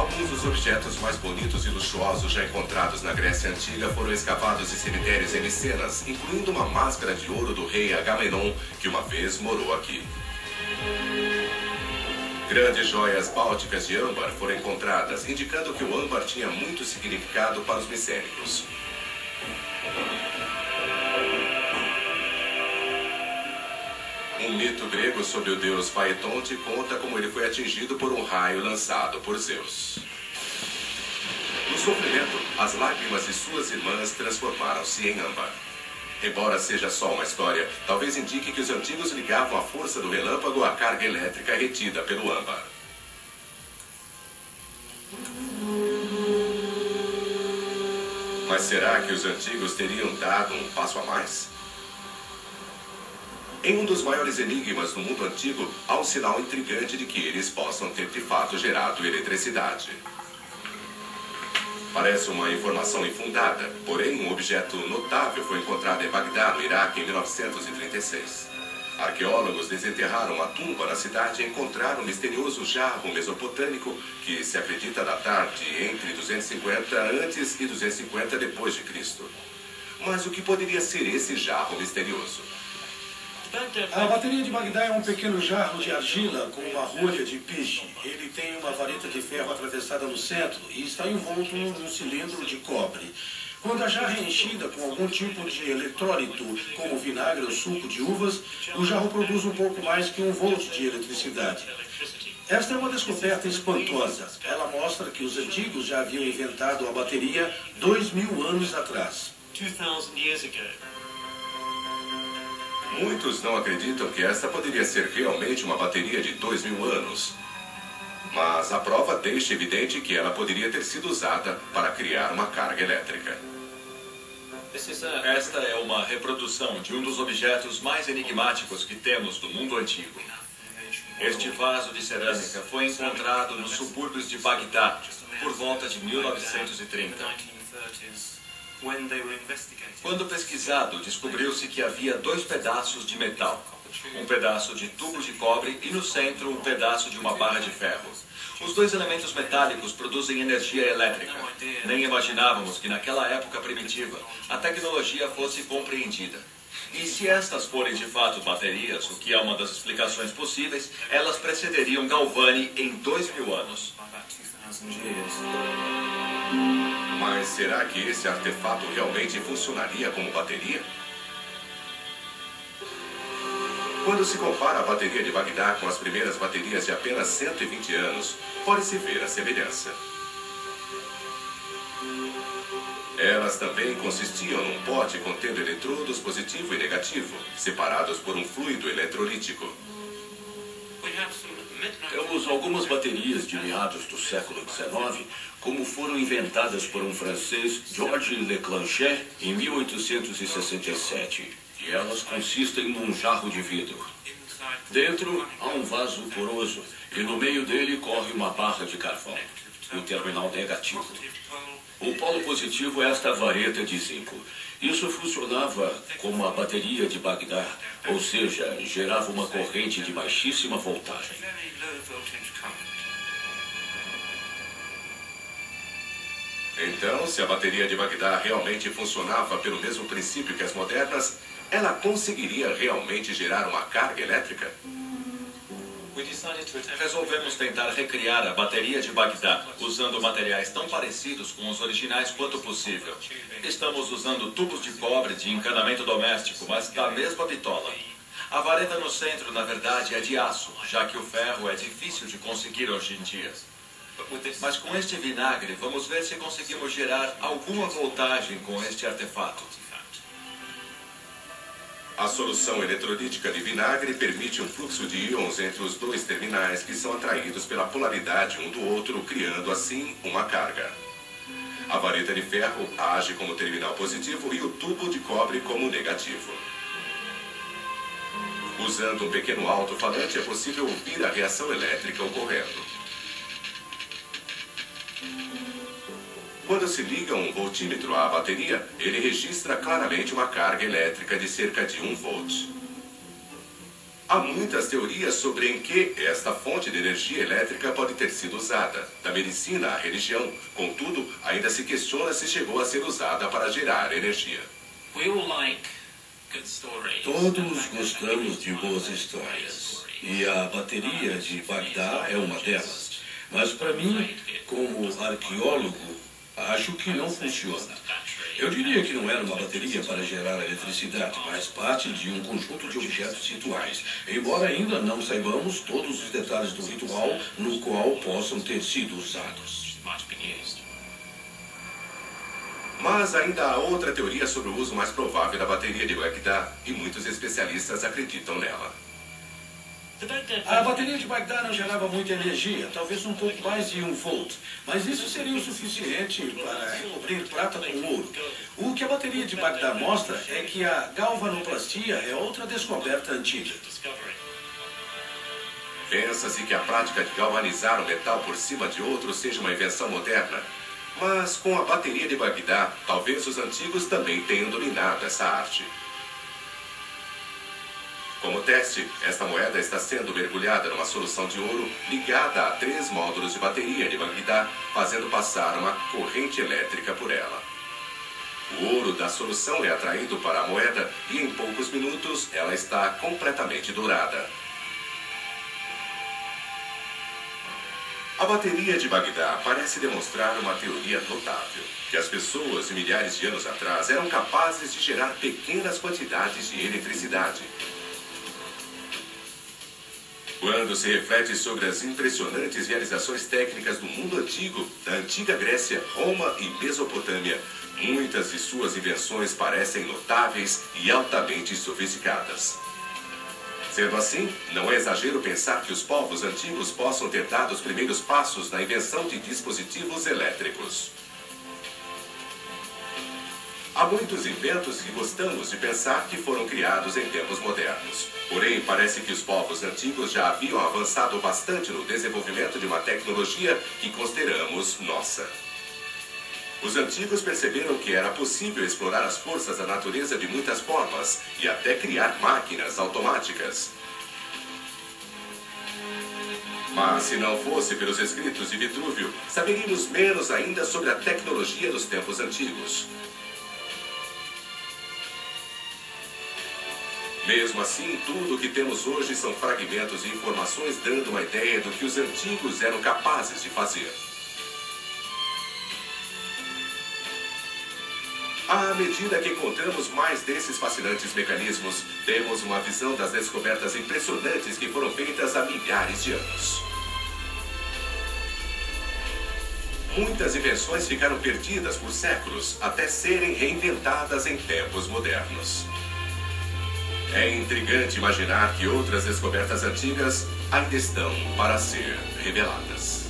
Alguns dos objetos mais bonitos e luxuosos já encontrados na Grécia Antiga foram escavados em cemitérios em Micenas, incluindo uma máscara de ouro do rei Agamenon, que uma vez morou aqui. Grandes joias bálticas de âmbar foram encontradas, indicando que o âmbar tinha muito significado para os micênicos. Um mito grego sobre o deus Phaetonte conta como ele foi atingido por um raio lançado por Zeus. No sofrimento, as lágrimas de suas irmãs transformaram-se em âmbar. Embora seja só uma história, talvez indique que os antigos ligavam a força do relâmpago à carga elétrica retida pelo âmbar. Mas será que os antigos teriam dado um passo a mais? Em um dos maiores enigmas do mundo antigo, há um sinal intrigante de que eles possam ter de fato gerado eletricidade. Parece uma informação infundada, porém um objeto notável foi encontrado em Bagdá, no Iraque, em 1936. Arqueólogos desenterraram uma tumba na cidade e encontraram um misterioso jarro mesopotâmico que se acredita datar de entre 250 antes e 250 depois de Cristo. Mas o que poderia ser esse jarro misterioso? A bateria de Bagdá é um pequeno jarro de argila com uma rolha de piche. Ele tem uma vareta de ferro atravessada no centro e está envolto num cilindro de cobre. Quando a jarra é enchida com algum tipo de eletrólito, como vinagre ou suco de uvas, o jarro produz um pouco mais que 1 volt de eletricidade. Esta é uma descoberta espantosa. Ela mostra que os antigos já haviam inventado a bateria 2000 anos atrás. 2000 years ago. Muitos não acreditam que esta poderia ser realmente uma bateria de 2000 anos. Mas a prova deixa evidente que ela poderia ter sido usada para criar uma carga elétrica. Esta é uma reprodução de um dos objetos mais enigmáticos que temos do mundo antigo. Este vaso de cerâmica foi encontrado nos subúrbios de Bagdá por volta de 1930. Quando pesquisado, descobriu-se que havia 2 pedaços de metal. Um pedaço de tubo de cobre e no centro um pedaço de uma barra de ferro. Os 2 elementos metálicos produzem energia elétrica. Nem imaginávamos que naquela época primitiva a tecnologia fosse compreendida. E se estas forem de fato baterias, o que é uma das explicações possíveis, elas precederiam Galvani em 2000 anos. Mas será que esse artefato realmente funcionaria como bateria? Quando se compara a bateria de Bagdá com as primeiras baterias de apenas 120 anos, pode-se ver a semelhança. Elas também consistiam num pote contendo eletrodos positivo e negativo, separados por um fluido eletrolítico. Temos algumas baterias de meados do século XIX, como foram inventadas por um francês, Georges Leclanché, em 1867. E elas consistem num jarro de vidro. Dentro há um vaso poroso e no meio dele corre uma barra de carvão, o terminal negativo. O polo positivo é esta vareta de zinco. Isso funcionava como a bateria de Bagdá, ou seja, gerava uma corrente de baixíssima voltagem. Então, se a bateria de Bagdá realmente funcionava pelo mesmo princípio que as modernas, ela conseguiria realmente gerar uma carga elétrica? Resolvemos tentar recriar a bateria de Bagdá, usando materiais tão parecidos com os originais quanto possível. Estamos usando tubos de cobre de encanamento doméstico, mas da mesma bitola. A vareta no centro, na verdade, é de aço, já que o ferro é difícil de conseguir hoje em dia. Mas com este vinagre, vamos ver se conseguimos gerar alguma voltagem com este artefato. A solução eletrolítica de vinagre permite um fluxo de íons entre os 2 terminais que são atraídos pela polaridade um do outro, criando assim uma carga. A vareta de ferro age como terminal positivo e o tubo de cobre como negativo. Usando um pequeno alto-falante é possível ouvir a reação elétrica ocorrendo. Quando se liga um voltímetro à bateria, ele registra claramente uma carga elétrica de cerca de 1 volt. Há muitas teorias sobre em que esta fonte de energia elétrica pode ter sido usada, da medicina à religião. Contudo, ainda se questiona se chegou a ser usada para gerar energia. Todos gostamos de boas histórias, e a bateria de Bagdá é uma delas. Mas para mim, como arqueólogo, acho que não funciona. Eu diria que não era uma bateria para gerar eletricidade, mas parte de um conjunto de objetos rituais, embora ainda não saibamos todos os detalhes do ritual no qual possam ter sido usados. Mas ainda há outra teoria sobre o uso mais provável da bateria de Bagdá, e muitos especialistas acreditam nela. A bateria de Bagdá não gerava muita energia, talvez um pouco mais de 1 volt, mas isso seria o suficiente para recobrir prata com ouro. O que a bateria de Bagdá mostra é que a galvanoplastia é outra descoberta antiga. Pensa-se que a prática de galvanizar o metal por cima de outro seja uma invenção moderna. Mas com a bateria de Bagdá, talvez os antigos também tenham dominado essa arte. Como teste, esta moeda está sendo mergulhada numa solução de ouro ligada a 3 módulos de bateria de Bagdá, fazendo passar uma corrente elétrica por ela. O ouro da solução é atraído para a moeda e em poucos minutos ela está completamente dourada. A bateria de Bagdá parece demonstrar uma teoria notável, que as pessoas de milhares de anos atrás eram capazes de gerar pequenas quantidades de eletricidade. Quando se reflete sobre as impressionantes realizações técnicas do mundo antigo, da antiga Grécia, Roma e Mesopotâmia, muitas de suas invenções parecem notáveis e altamente sofisticadas. Sendo assim, não é exagero pensar que os povos antigos possam ter dado os primeiros passos na invenção de dispositivos elétricos. Há muitos inventos que gostamos de pensar que foram criados em tempos modernos. Porém, parece que os povos antigos já haviam avançado bastante no desenvolvimento de uma tecnologia que consideramos nossa. Os antigos perceberam que era possível explorar as forças da natureza de muitas formas e até criar máquinas automáticas. Mas se não fosse pelos escritos de Vitrúvio, saberíamos menos ainda sobre a tecnologia dos tempos antigos. Mesmo assim, tudo o que temos hoje são fragmentos de informações dando uma ideia do que os antigos eram capazes de fazer. À medida que encontramos mais desses fascinantes mecanismos, temos uma visão das descobertas impressionantes que foram feitas há milhares de anos. Muitas invenções ficaram perdidas por séculos, até serem reinventadas em tempos modernos. É intrigante imaginar que outras descobertas antigas ainda estão para ser reveladas.